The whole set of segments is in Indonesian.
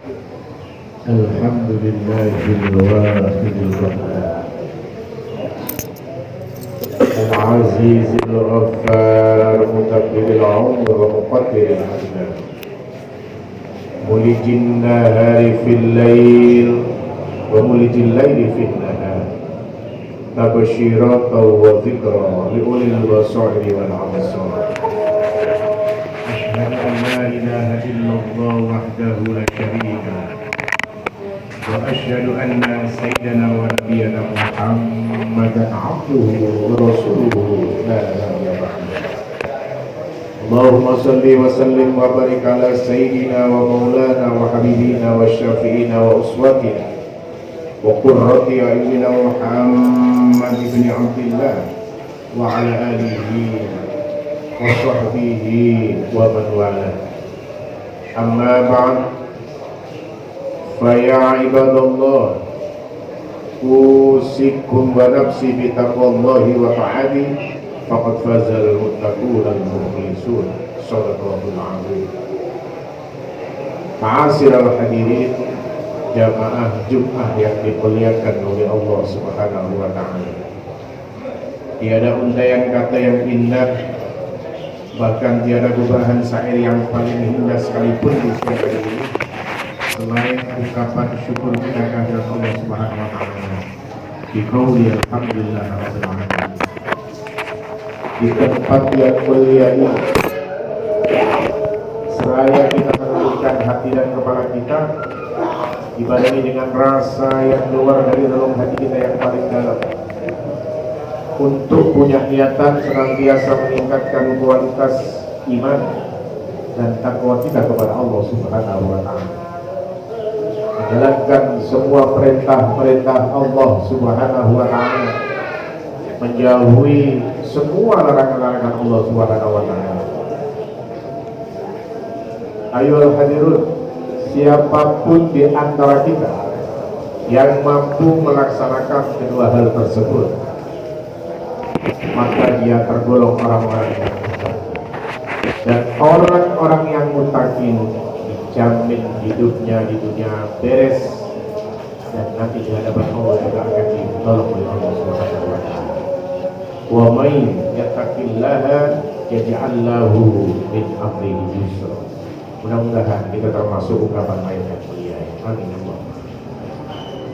الحمد لله الواحد القهار العزيز الغفار مدبر العمر ومقدر الأجل مولج النهار في الليل ومولج الليل في النهار تبشيرات وذكرى لأولي البصائر والأبصار. أشهد أن لا إله إلا الله وحده لا شريك له وأشهد أن سيدنا ونبينا محمدا عبده ورسوله لا نبي بعده. اللهم صل وسلم وبارك على سيدنا ومولانا وحبيبنا وشافعنا وأسوتنا وقرة أعيننا محمد بن عبد الله وعلى آله وصحبه ومن والاه. أما بعد فيا عباد الله أوصيكم ونفسي بتقوى الله وطاعته فقد فاز المتقون المخلصون. صدق الله العظيم. Ma'asyiral hadirin jamaah Jumat yang dimuliakan oleh Allah Subhanahu wa taala. Tiada untaian kata yang indah, bahkan tiada gubahan syair yang paling indah sekalipun di siang hari ini selain ungkapan syukur kita kehadirat Allah Subhanahu wa taala. Di qauli alhamdulillah rabbil alamin. Di tempat yang mulia ini seraya kita menundukkan hati dan kepala kita, dibarengi dengan rasa yang keluar dari dalam hati kita yang paling dalam, untuk punya niatan senantiasa meningkatkan kualitas iman dan takwa kita kepada Allah Subhanahu wa taala, menjalankan semua perintah-perintah Allah Subhanahu wa taala, menjauhi semua larangan-larangan Allah Subhanahu wa taala. Ayolah hadirun, siapapun di antara kita yang mampu melaksanakan kedua hal tersebut, maka dia tergolong orang-orang yang muttaqin. Dan orang-orang yang muttaqin dijamin hidupnya di dunia beres, dan nanti di hadapan Allah juga akan ditolong oleh Allah Subhanahu wa taala. Wa may yattaqillaha yaj'al lahu min amrihi yusra. Mudah-mudahan kita termasuk ungkapan ayat yang mulia. Amin.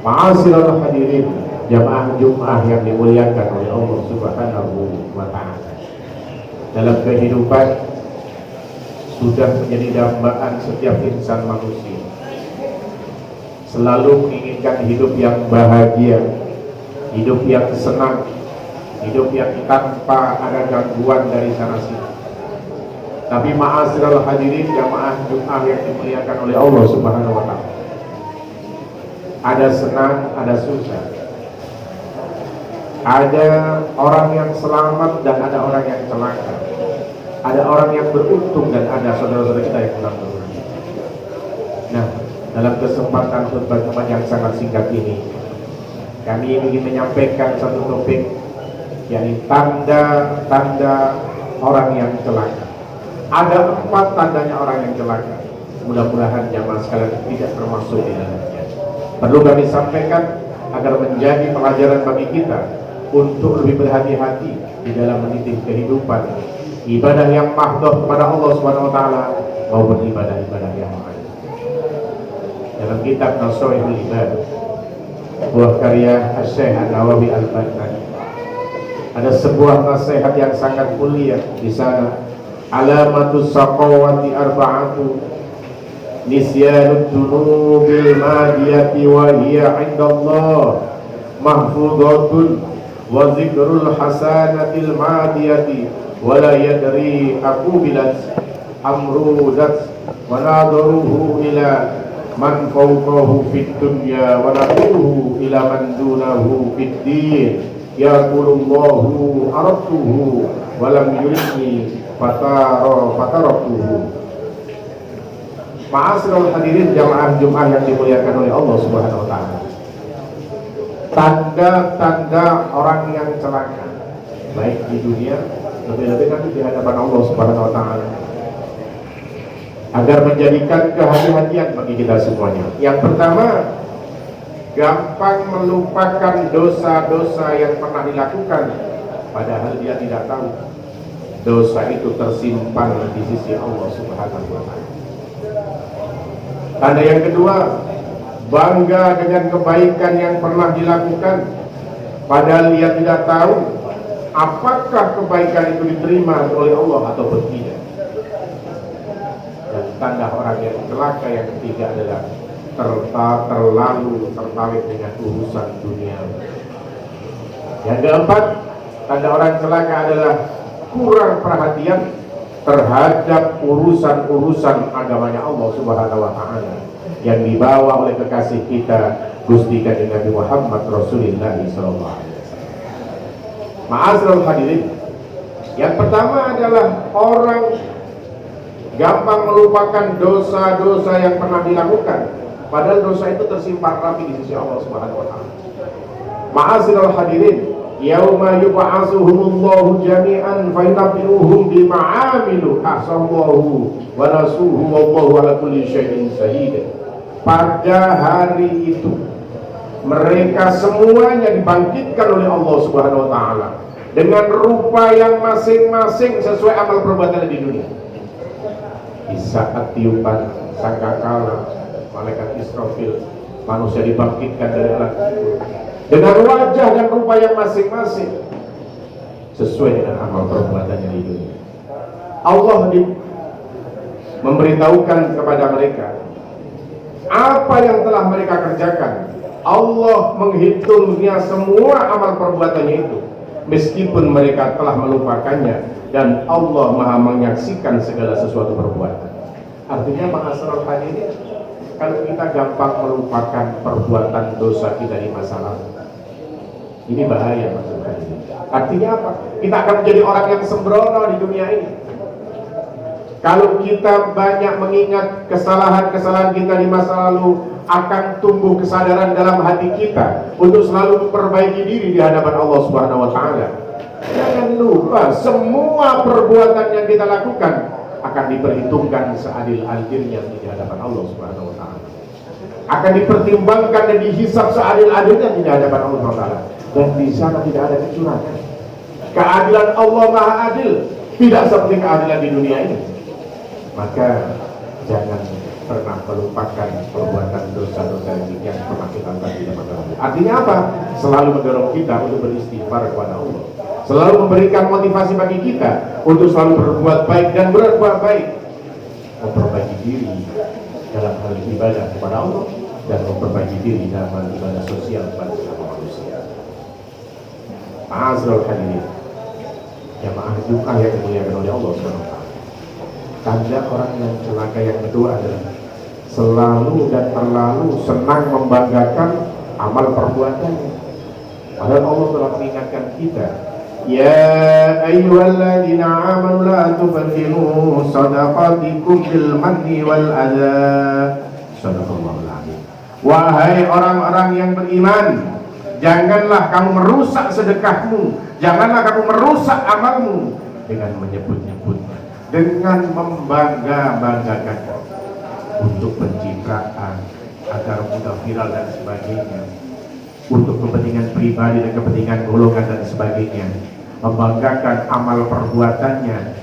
Ma'asyiral hadirin jamaah Jumat yang dimuliakan oleh Allah Subhanahu wa taala. Dalam kehidupan sudah menjadi dambaan setiap insan manusia, selalu menginginkan hidup yang bahagia, hidup yang senang, hidup yang tanpa ada gangguan dari sana sini. Tapi ma'asyiral hadirin jamaah Jumat yang dimuliakan oleh Allah Subhanahu wa taala, ada senang, ada susah. Ada orang yang selamat dan ada orang yang celaka. Ada orang yang beruntung dan ada saudara-saudara kita yang kurang beruntung. Nah, dalam kesempatan khutbah Jumat yang sangat singkat ini, kami ingin menyampaikan satu topik, yakni tanda-tanda orang yang celaka. Ada 4 tandanya orang yang celaka. Mudah-mudahan jamaah sekalian tidak termasuk di dalamnya. Perlu kami sampaikan agar menjadi pelajaran bagi kita untuk lebih berhati-hati di dalam meniti kehidupan ibadah yang mahdhah kepada Allah Subhanahu wa taala maupun ibadah-ibadah yang lain. Dalam kitab Nasaihul Ibad, buah karya Syekh An-Nawawi Al-Bantani, ada sebuah nasihat yang sangat mulia di sana. Alamatus saqawati arba'atu nisyanud dunubil madiyati wa hiya 'indallah mahfudhatun wa zikrul hasanatil madiyati wa la yadri aqubilat amrudat wa nadaruhu ila man fawqahu fid dunya wa nadaruhu ila man dunahu fid din yaqulullahu aradtuhu wa lam yuridni fatarakuhu. Ma'asyiral hadirin jamaah Jumat yang dimuliakan oleh Allah Subhanahu wa taala. Tanda-tanda orang yang celaka baik di dunia, lebih-lebih nanti di hadapan Allah Subhanahu wa taala. agar menjadikan kehati-hatian bagi kita semuanya. Yang pertama, gampang melupakan dosa-dosa yang pernah dilakukan, padahal dia tidak tahu dosa itu tersimpan di sisi Allah Subhanahu wa Ta'ala. Tanda yang kedua, bangga dengan kebaikan yang pernah dilakukan, padahal dia tidak tahu apakah kebaikan itu diterima oleh Allah atau tidak. Dan tanda orang yang celaka yang ketiga adalah terlalu tertarik dengan urusan dunia. Yang keempat, tanda orang celaka adalah kurang perhatian terhadap urusan-urusan agamanya Allah Subhanahu wa Ta'ala yang dibawa oleh kekasih kita Gusti Kanjeng Nabi Muhammad Rasulullah sallallahu alaihi wasallam. Ma'asyiral hadirin, yang pertama adalah orang gampang melupakan dosa-dosa yang pernah dilakukan, padahal dosa itu tersimpan rapi di sisi Allah Subhanahu wa Ta'ala. Ma'asyiral hadirin, yauma yub'atsuhumullahu jami'an fa yunabbi'uhum bima 'amilu ahsallahu wa nasuhu wallahu ala kulli syai'in shahid. Pada hari itu mereka semuanya dibangkitkan oleh Allah Subhanahu wa Ta'ala dengan rupa yang masing-masing sesuai amal perbuatan di dunia. Di saat tiupan sangkakala malaikat Israfil, manusia dibangkitkan dari alam kubur dengan wajah dan rupa yang masing-masing sesuai dengan amal perbuatannya di dunia. Allah memberitahukan kepada mereka apa yang telah mereka kerjakan. Allah menghitungnya semua amal perbuatannya itu, meskipun mereka telah melupakannya, dan Allah Maha menyaksikan segala sesuatu perbuatan. Artinya, ma'asyiral hadirin, kalau kita gampang melupakan perbuatan dosa kita di masa lalu, ini bahaya, maksudnya. Artinya apa? Kita akan menjadi orang yang sembrono di dunia ini. Kalau kita banyak mengingat kesalahan-kesalahan kita di masa lalu, akan tumbuh kesadaran dalam hati kita untuk selalu memperbaiki diri di hadapan Allah Subhanahu wa Ta'ala. Jangan lupa, semua perbuatan yang kita lakukan akan diperhitungkan seadil-adilnya di hadapan Allah Subhanahu wa Ta'ala. Akan dipertimbangkan dan dihisab seadil-adilnya di hadapan Allah Subhanahu wa Ta'ala. Dan di sana tidak ada kecurangan. Keadilan Allah Maha Adil, tidak seperti keadilan di dunia ini. Maka jangan pernah melupakan perbuatan dosa-dosa yang pernah kita lakukan di masa lalu. Artinya apa? Selalu mendorong kita untuk beristighfar kepada Allah, selalu memberikan motivasi bagi kita untuk selalu berbuat baik dan berbuat baik, memperbaiki diri dalam hal ibadah kepada Allah dan memperbaiki diri dalam hal ibadah sosial kepada sesama manusia. Ma'asyiral hadirin, jamaah Jumat yang dimuliakan oleh Allah SWT. Tanda orang yang celaka yang kedua adalah selalu dan terlalu senang membanggakan amal perbuatannya. Padahal Allah telah mengingatkan kita, ya ayyuhalladzina amanu la tubtilu shadaqatikum bil manni wal adza. Shadaqallahul adzim. Wahai orang-orang yang beriman, janganlah kamu merusak sedekahmu, janganlah kamu merusak amalmu dengan menyebut-nyebut, dengan membangga-banggakan untuk pencitraan agar mudah viral dan sebagainya, untuk kepentingan pribadi dan kepentingan golongan dan sebagainya, membanggakan amal perbuatannya.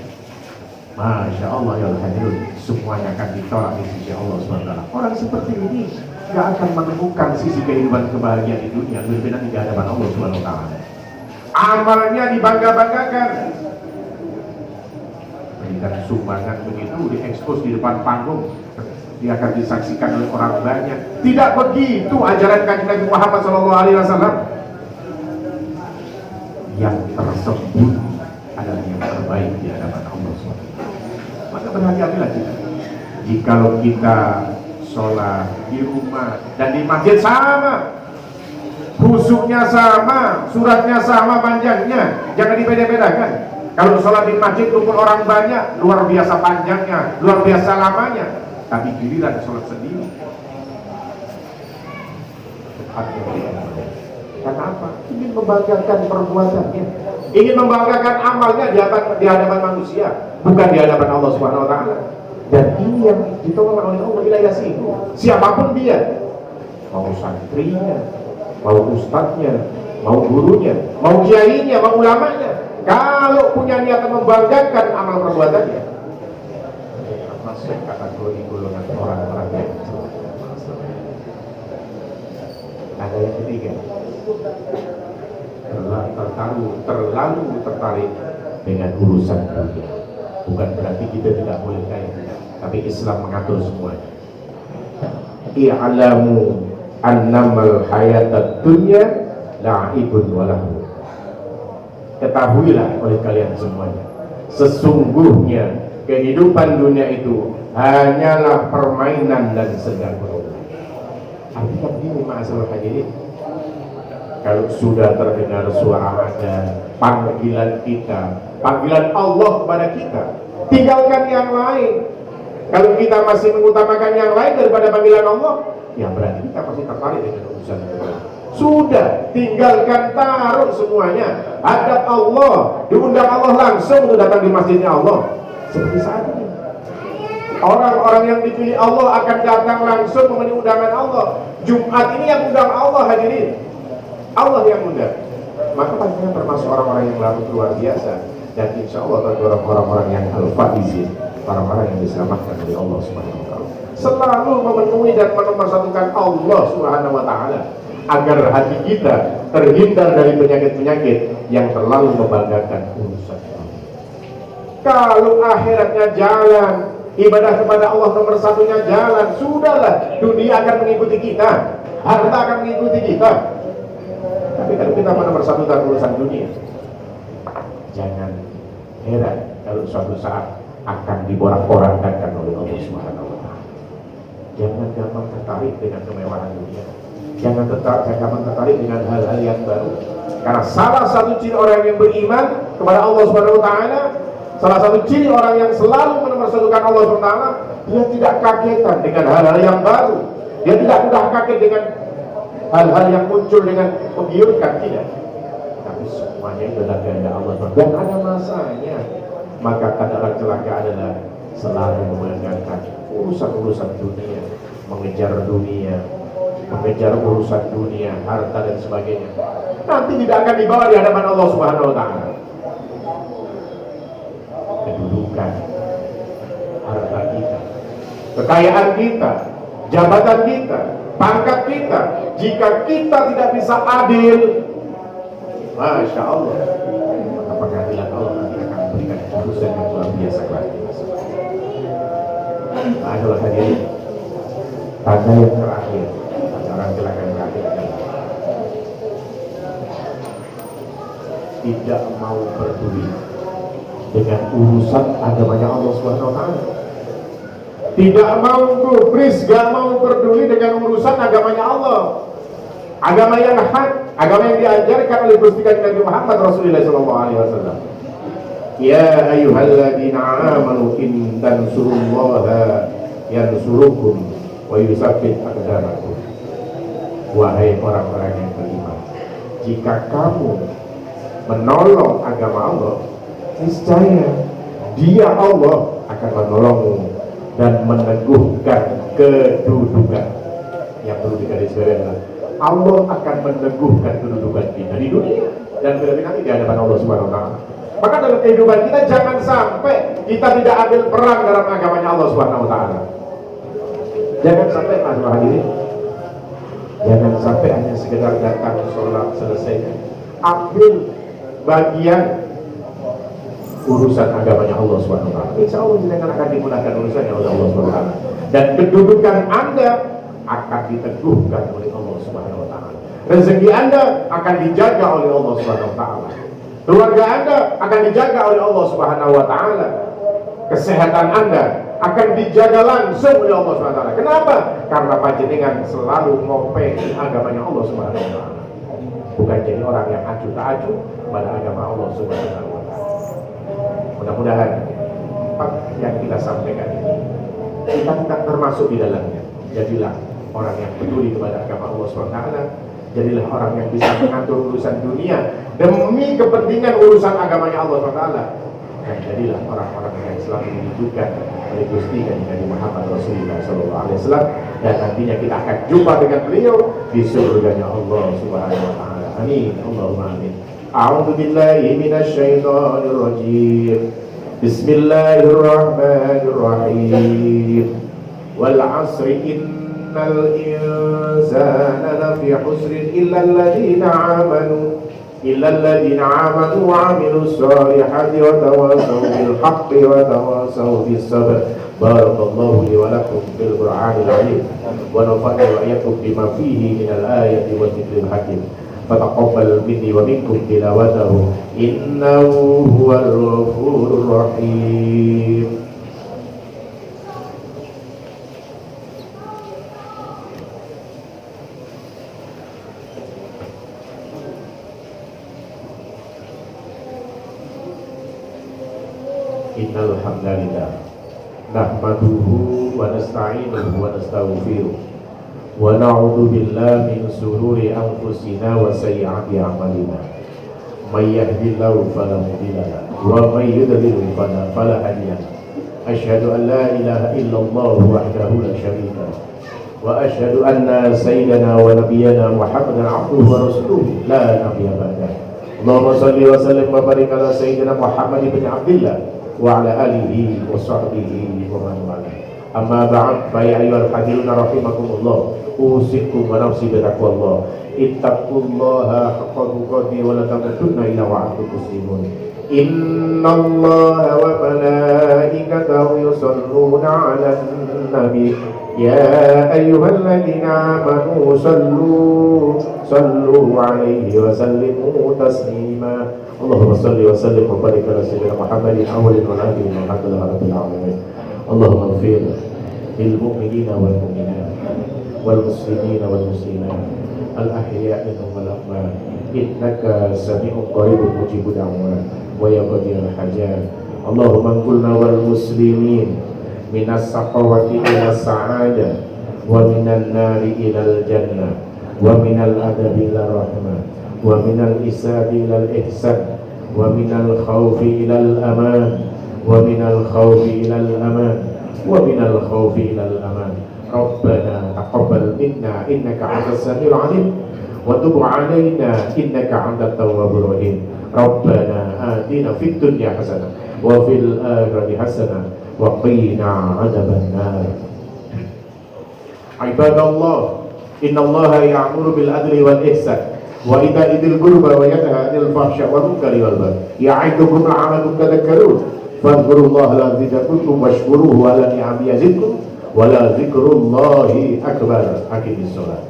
Masya Allah ya hadirin, semuanya akan ditolak di sisi Allah SWT. Orang seperti ini gak akan menemukan sisi kehidupan kebahagiaan di dunia, lebih benar di hadapan Allah SWT. Amalnya dibangga-banggakan, berikan sumbangan begitu, diekspos di depan panggung, dia akan disaksikan oleh orang banyak. Tidak begitu ajaran Kanjeng Nabi Muhammad SAW. Yang tersembunyi adalah yang terbaik di hadapan Allah SWT. Maka berhati-hatilah kita. Jikalau kita sholat di rumah dan di masjid sama, khusyuknya sama, suratnya sama panjangnya, jangan dibeda-bedakan. Kalau sholat di masjid kumpul orang banyak, luar biasa panjangnya, luar biasa lamanya. Tapi giliran sholat sendiri, karena apa? Ingin membanggakan perbuatannya, ingin membanggakan amalnya di hadapan manusia, bukan di hadapan Allah Subhanahu wa Ta'ala. Dan ini yang ditolak oleh Allah wilayah sini. Siapapun dia, mau santrinya, mau ustadznya, mau gurunya, mau kiainya, mau ulamanya, kalau punya niatan membanggakan amal perbuatannya, masuk kategori golongan orang-orang yang ada yang ketiga, terlalu tertarik dengan urusan dunia. Bukan berarti kita tidak boleh kaya, tapi Islam mengatur semuanya. I'lamu annamal hayatad dunya la'ibun walahu. Ketahuilah oleh kalian semuanya, sesungguhnya kehidupan dunia itu hanyalah permainan dan sedang berulang. Artinya begini, ma'asyiral hadirin, kalau sudah terdengar suara azan, panggilan kita, panggilan Allah kepada kita, tinggalkan yang lain. Kalau kita masih mengutamakan yang lain daripada panggilan Allah, ya berarti kita masih tertarik dengan urusan itu. Sudah, tinggalkan, taruh semuanya, hadap Allah, diundang Allah langsung untuk datang di masjidnya Allah. Seperti saat ini, orang-orang yang dipilih Allah akan datang langsung memenuhi undangan Allah. Jumat ini yang undang Allah, hadirin, Allah yang undang. Maka pastinya termasuk orang-orang yang lalu luar biasa, dan insya Allah orang-orang yang al-faizin, orang-orang yang diselamatkan oleh Allah Subhanahu wa Ta'ala. Selalu memenuhi dan menomorsatukan Allah Subhanahu wa Ta'ala, agar hati kita terhindar dari penyakit-penyakit yang terlalu membanggakan urusan Allah. Kalau akhiratnya jalan, ibadah kepada Allah nomor satunya jalan, sudahlah, dunia akan mengikuti kita, harta akan mengikuti kita. Tapi kalau kita menomorsatukan urusan dunia, jangan heran kalau suatu saat akan diporak-porandakan oleh Allah Subhanahu wa Ta'ala. Jangan gampang tertarik dengan kemewahan dunia. Jangan tertarik dengan hal-hal yang baru. Karena salah satu ciri orang yang beriman kepada Allah Subhanahu wa Ta'ala, salah satu ciri orang yang selalu menomorsatukan Allah Subhanahu wa Ta'ala, dia tidak kagetan dengan hal-hal yang baru. Dia tidak mudah kaget dengan hal-hal yang muncul dengan menggiurkan, tidak. Tapi semuanya itu adalah kehendak Allah SWT, dan ada masanya. Maka tanda celaka adalah selalu memandangkan urusan-urusan dunia, mengejar dunia, mengejar urusan dunia, harta dan sebagainya. Nanti tidak akan dibawa di hadapan Allah Subhanahu wa Ta'ala. Kedudukan, harta kita, kekayaan kita, jabatan kita, pangkat kita, jika kita tidak bisa adil, Masya Allah, maka pengadilan Allah nanti akan memberikan putusan yang luar biasa kepada kita. Adalah hadirin, tanda yang terakhir, orang celaka yang terakhir adalah tidak mau peduli dengan urusan agamanya Allah Subhanahu wa Ta'ala. Tidak mau gubris, gak mau peduli dengan urusan agamanya Allah, agama yang hak, agama yang diajarkan oleh Gusti Nabi Muhammad Rasulullah SAW. Ya ayyuhalladzina amanu in tansurullaha yansurukum wa yusabbit aqdamakum. Wahai orang-orang yang beriman, jika kamu menolong agama Allah, niscaya Dia Allah akan menolongmu dan meneguhkan kedudukan. Yang perlu digarisbawahi adalah Allah akan meneguhkan kedudukan kita di dunia dan nanti di hadapan Allah Subhanahu wa Ta'ala. Maka dalam kehidupan kita jangan sampai kita tidak ambil peran dalam agamanya Allah Subhanahu wa Ta'ala. Jangan sampai hadirin, jangan sampai hanya sekedar datang sholat selesai, ambil bagian urusan agamanya Allah Subhanahu wa Ta'ala. Insya Allah jangan akan dimudahkan urusannya oleh Allah Subhanahu wa Ta'ala, dan kedudukan Anda akan diteguhkan oleh Allah Subhanahu wa Ta'ala. Rezeki Anda akan dijaga oleh Allah Subhanahu wa Ta'ala. Keluarga Anda akan dijaga oleh Allah Subhanahu wa Ta'ala. Kesehatan Anda akan dijaga langsung oleh Allah Subhanahu wa Ta'ala. Kenapa? Karena panjenengan selalu ngopeni agamanya Allah Subhanahu wa Ta'ala, bukan jadi orang yang acuh tak acuh pada agama Allah Subhanahu wa Ta'ala. Mudah-mudahan yang kita sampaikan ini kita tidak termasuk di dalamnya. Jadilah orang yang peduli kepada agama Allah SWT. Jadilah orang yang bisa mengatur urusan dunia demi kepentingan urusan agamanya Allah SWT. Dan jadilah orang-orang yang selalu ditujukan Nabi Gusti Nabi Muhammad Rasulullah sallallahu alaihi wasallam, dan nantinya kita akan jumpa dengan beliau di surganya Allah Subhanahu wa taala. Amin. Allahumma amin. A'udzu billahi minasy syaithanir rajim. Bismillahirrahmanirrahim. Wal 'asri innal insana lafi khusrin illa alladhina amanu wa 'amilus solihati wa tawasaw bil haqqi wa tawasaw bis sabr. Barakallahu li wa lakum fil Qur'anil 'azim wa nafa'ani wa iyyakum bima fihi minal ayati wa dzikril hakim. Fataqabbal minni wa minkum tilawatahu innahu huwal ghafurur rahim. Innal hamdalillah nahmaduhu wa nasta'inuhu wa nastaghfiruh wa na'udzu billahi min shururi anfusina wa sayyiati a'malina. May yahdihillahu fala mudilla lahu wa may yudlil fala hadiya lahu. Asyhadu an la ilaha illallah wahdahu la syarika lahu wa asyhadu anna sayyidana wa nabiyyana Muhammadan 'abduhu wa rasuluhu la nabiyya ba'dahu. Allahumma shalli wa sallim wa barik ala sayyidina Muhammad ibn Abdillah wa ala alihi wa sahbihi wa man wala. Amma ba'd, fa ya ayyuhal hadiruna rahimakumullah, usikum wa nafsi bi taqwallah. Ittaqullaha haqqa tuqatih wa la tamutunna illa wa antum muslimun. Innallaha wa malaikatahu yusholluna 'alan nabi ya ayyuhalladzina amanu sallu 'alaihi wa sallimu taslima. Allahumma salli wa sallim wa barik ala sayyidina Muhammadin awwalin wal akhirin walhamdulillahi rabbil alamin. Allahumma ighfir lil mu'minina wal mu'minat wal muslimina wal muslimat al ahya'i wal amwat innaka sami'un qaribun mujibud da'wat wa yaqdirul hajat. Allahumma qulna wal muslimin minas saqawati ila sa'adah wa minan nari ilal jannah wa minal adabi ila rahmah wa minal isadi ilal ihsan wa minal khawfi ilal aman wa minal khawfi ilal aman wa minal khawfi ilal aman. Rabbana taqabbal minna innaka antas samiul alim wa tub alaina innaka antat tawwabur rahim. Rabbana atina fid dunya hasanah wa fil akhirati hasanah wa qina adzaban nar. Ibadallah, innallaha ya'muru bil adli wal ihsan wa ita'i dzil qurba wa yanha 'anil fahsya'i wal munkari wal baghi ya'idukum la'allakum tadhakkarun. Fadhkurullaha la'azidakum washkuruhu 'ala ni'amihi yazidkum wa la dzikrullahi akbar. Aqimis shalah.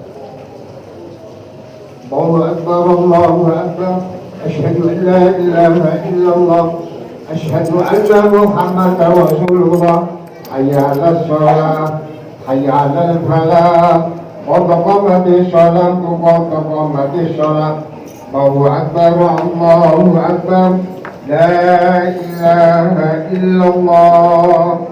Allahu akbar, Allahu akbar. Asyhadu an la ilaha illallah, asyhadu anna Muhammadar Rasulullah. Hayya 'alas shalah, hayya 'alal falah. Qad qamatis shalah, qad qamatis shalah. Allahu akbar, Allahu akbar. La ilaha illallah.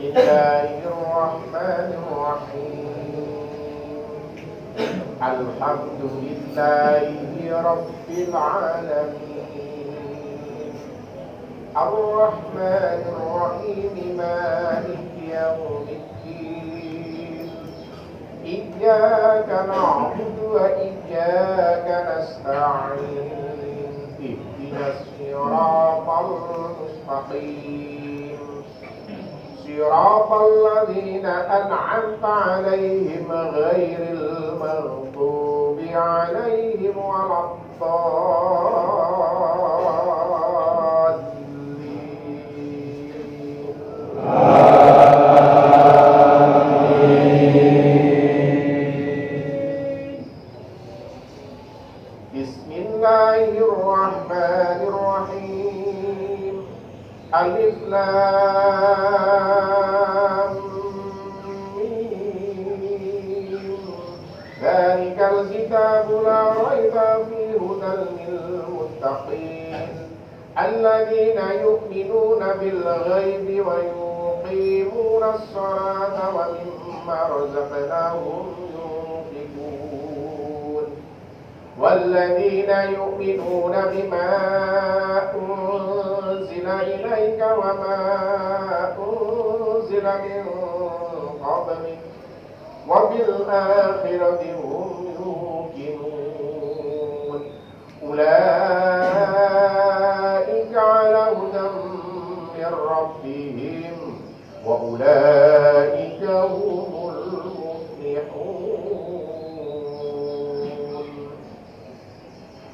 Bismillahirrahmanirrahim. Alhamdulillahi rabbil alamin. Ar-Rahmanir-Rahim, Maliki yaumiddin. Iyyaka na'budu wa iyyaka nasta'in. Ihdinas siratal mustaqim. Siratal ladzina an'amta 'alaihim ghairil maghdubi 'alaihim waladdallin. لام ميم ذلك الكتاب لا ريب فيه هدى للمتقين الذين يؤمنون بالغيب ويقيمون الصلاة ومما رزقناهم ينفقون والذين يؤمنون بما أنزل إليك وما أنزل من قبلك وبالآخرة هم يوقنون أولئك على هدى من ربهم وأولئك هم المفلحون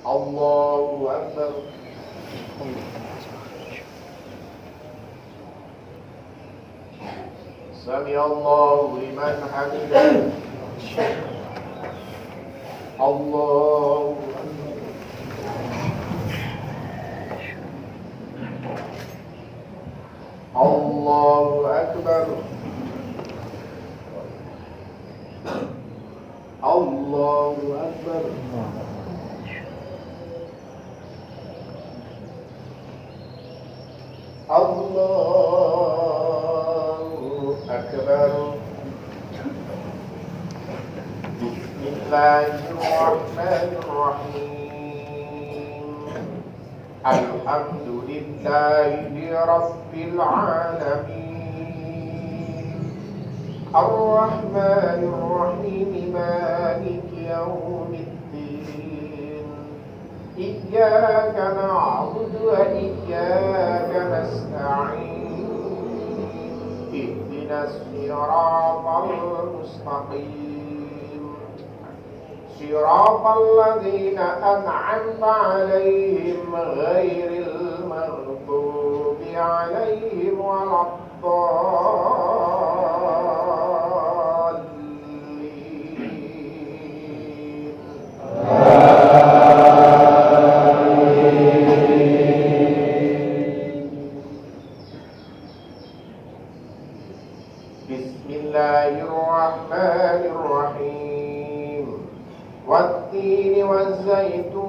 الله أكبر سمع الله لمن حمده الله الله أكبر الله أكبر الله أكبر بسم الله الرحمن الرحيم الحمد لله رب العالمين الرحمن الرحيم مالك يوم الدين إياك نعبد وإياك نستعين اهدنا الصراط المستقيم صراط الذين أنعمت عليهم غير المغضوب عليهم ولا الضالين بسم الله الرحمن الرحيم والتين والزيتون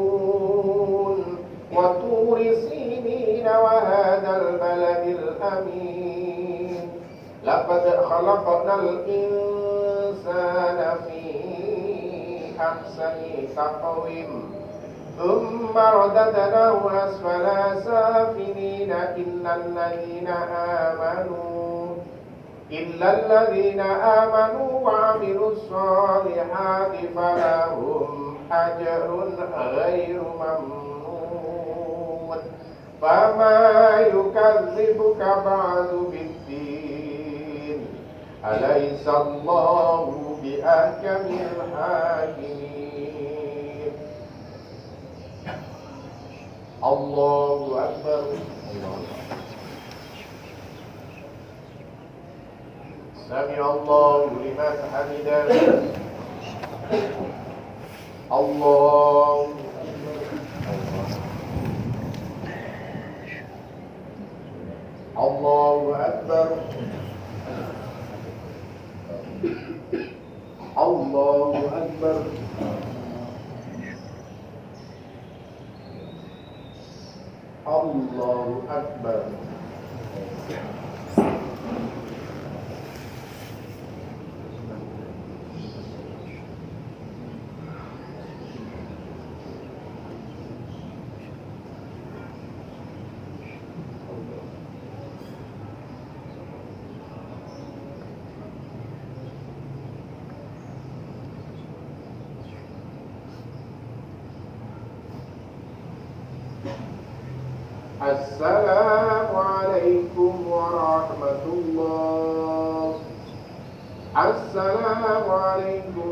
وطور سينين وهذا البلد الأمين لقد خلقنا الإنسان في أحسن تقويم ثم رددناه أسفل سافلين إلا الذين آمنوا وعملوا الصالحات فلهم أجر غير ممنون فما يكذبك بعد بالدين أليس الله بأحكم الحاكمين الله أكبر سمع الله لمن حمده الله الله أكبر الله أكبر الله أكبر السلام عليكم ورحمة الله السلام عليكم